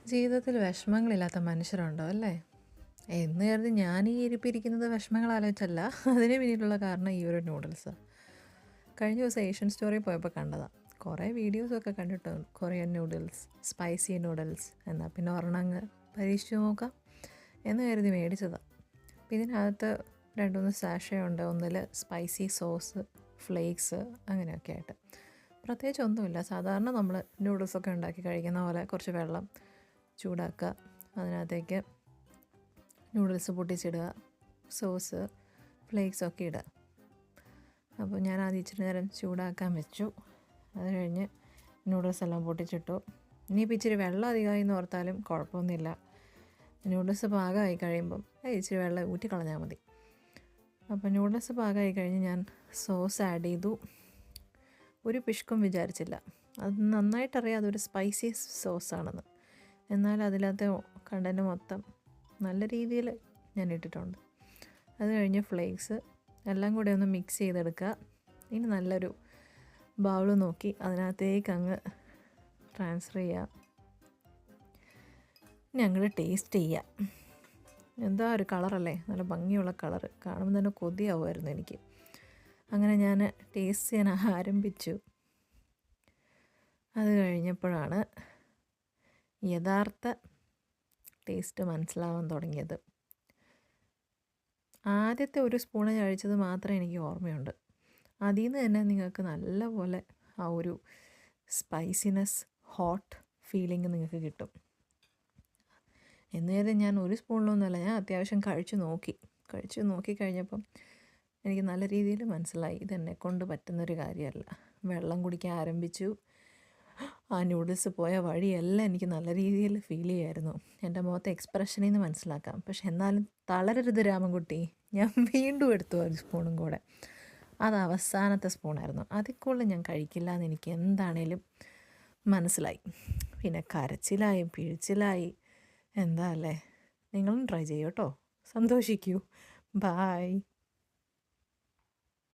ജീവിതത്തിൽ വിഷമങ്ങളില്ലാത്ത മനുഷ്യരുണ്ടോ അല്ലേ? എന്ന് കരുതി ഞാൻ ഈ ഇരിപ്പിരിക്കുന്നത് വിഷമങ്ങൾ ആലോചിച്ചല്ല. അതിന് പിന്നിലുള്ള കാരണം ഈ ഒരു നൂഡിൽസ്. കഴിഞ്ഞ ദിവസം ഏഷ്യൻ സ്റ്റോറി പോയപ്പോൾ കണ്ടതാണ്. കുറേ വീഡിയോസൊക്കെ കണ്ടിട്ടുണ്ട്, കൊറിയൻ നൂഡിൽസ്, സ്പൈസി നൂഡിൽസ്. എന്നാൽ പിന്നെ ഒരെണ്ണങ്ങ് പരീക്ഷിച്ച് നോക്കാം എന്ന് കരുതി മേടിച്ചതാണ്. അപ്പം ഇതിനകത്ത് 2-3 സാഷേ ഉണ്ട്. ഒന്നിൽ സ്പൈസി സോസ്, ഫ്ലേക്സ്, അങ്ങനെയൊക്കെ ആയിട്ട്. പ്രത്യേകിച്ച് ഒന്നുമില്ല. സാധാരണ നമ്മൾ നൂഡിൽസൊക്കെ ഉണ്ടാക്കി കഴിക്കുന്ന പോലെ കുറച്ച് വെള്ളം ചൂടാക്കുക, അതിനകത്തേക്ക് നൂഡിൽസ് പൊട്ടിച്ചിടുക, സോസ്, ഫ്ലേക്സൊക്കെ ഇടുക. അപ്പോൾ ഞാൻ ആദ്യം ഇച്ചിരി നേരം ചൂടാക്കാൻ വെച്ചു. അത് കഴിഞ്ഞ് നൂഡിൽസ് എല്ലാം പൊട്ടിച്ചിട്ടു. ഇനിയിപ്പോൾ ഇച്ചിരി വെള്ളം അധികമായി എന്ന് ഓർത്താലും കുഴപ്പമൊന്നുമില്ല. നൂഡിൽസ് പാകമായി കഴിയുമ്പം ഇച്ചിരി വെള്ളം ഊറ്റിക്കളഞ്ഞാൽ മതി. അപ്പോൾ നൂഡിൽസ് പാകമായി കഴിഞ്ഞ് ഞാൻ സോസ് ആഡ് ചെയ്തു. ഒരു പിഷ്കും വിചാരിച്ചില്ല. അത് നന്നായിട്ടറിയാം അതൊരു സ്പൈസി സോസാണെന്ന്. എന്നാൽ അതിനകത്ത് കണ്ടൻറ്റ് മൊത്തം നല്ല രീതിയിൽ ഞാൻ ഇട്ടിട്ടുണ്ട്. അത് കഴിഞ്ഞ് ഫ്ലേക്സ് എല്ലാം കൂടെ ഒന്ന് മിക്സ് ചെയ്തെടുക്കുക. ഇനി നല്ലൊരു ബൗൾ നോക്കി അതിനകത്തേക്ക് അങ്ങ് ട്രാൻസ്ഫർ ചെയ്യുക. ഇനി അങ്ങോട്ട് ടേസ്റ്റ് ചെയ്യുക. എന്താ ഒരു കളറല്ലേ, നല്ല ഭംഗിയുള്ള കളറ്. കാണുമ്പോൾ തന്നെ കൊതിയാവുമായിരുന്നു എനിക്ക്. അങ്ങനെ ഞാൻ ടേസ്റ്റ് ചെയ്യാൻ ആരംഭിച്ചു. അത് കഴിഞ്ഞപ്പോഴാണ് യഥാർത്ഥ ടേസ്റ്റ് മനസ്സിലാവാൻ തുടങ്ങിയത്. ആദ്യത്തെ ഒരു സ്പൂണ് കഴിച്ചത് മാത്രമേ എനിക്ക് ഓർമ്മയുണ്ട്. അതിൽ നിന്ന് തന്നെ നിങ്ങൾക്ക് നല്ല പോലെ ആ ഒരു സ്പൈസിനെസ്, ഹോട്ട് ഫീലിംഗ് നിങ്ങൾക്ക് കിട്ടും. എന്നേരം ഞാൻ ഒരു സ്പൂണിലൊന്നുമല്ല, ഞാൻ അത്യാവശ്യം കഴിച്ചു നോക്കി കഴിഞ്ഞപ്പം എനിക്ക് നല്ല രീതിയിൽ മനസ്സിലായി ഇതെന്നെ കൊണ്ട് പറ്റുന്നൊരു കാര്യമല്ല. വെള്ളം കുടിക്കാൻ ആരംഭിച്ചു. ആ നൂഡിൽസ് പോയ വഴിയെല്ലാം എനിക്ക് നല്ല രീതിയിൽ ഫീൽ ചെയ്യായിരുന്നു. എൻ്റെ മുഖത്തെ എക്സ്പ്രഷനിൽ നിന്ന് മനസ്സിലാക്കാം. പക്ഷെ എന്നാലും തളരരുത് രാമൻകുട്ടി, ഞാൻ വീണ്ടും എടുത്തു ഒരു സ്പൂണും കൂടെ. അത് അവസാനത്തെ സ്പൂണായിരുന്നു. അതിൽ കൂടുതൽ ഞാൻ കഴിക്കില്ല എന്ന് എനിക്ക് എന്താണേലും മനസ്സിലായി. പിന്നെ കരച്ചിലായി, പിഴിച്ചിലായി. എന്താ അല്ലേ? നിങ്ങളും ട്രൈ ചെയ്യൂ കേട്ടോ, സന്തോഷിക്കൂ. ബായ്.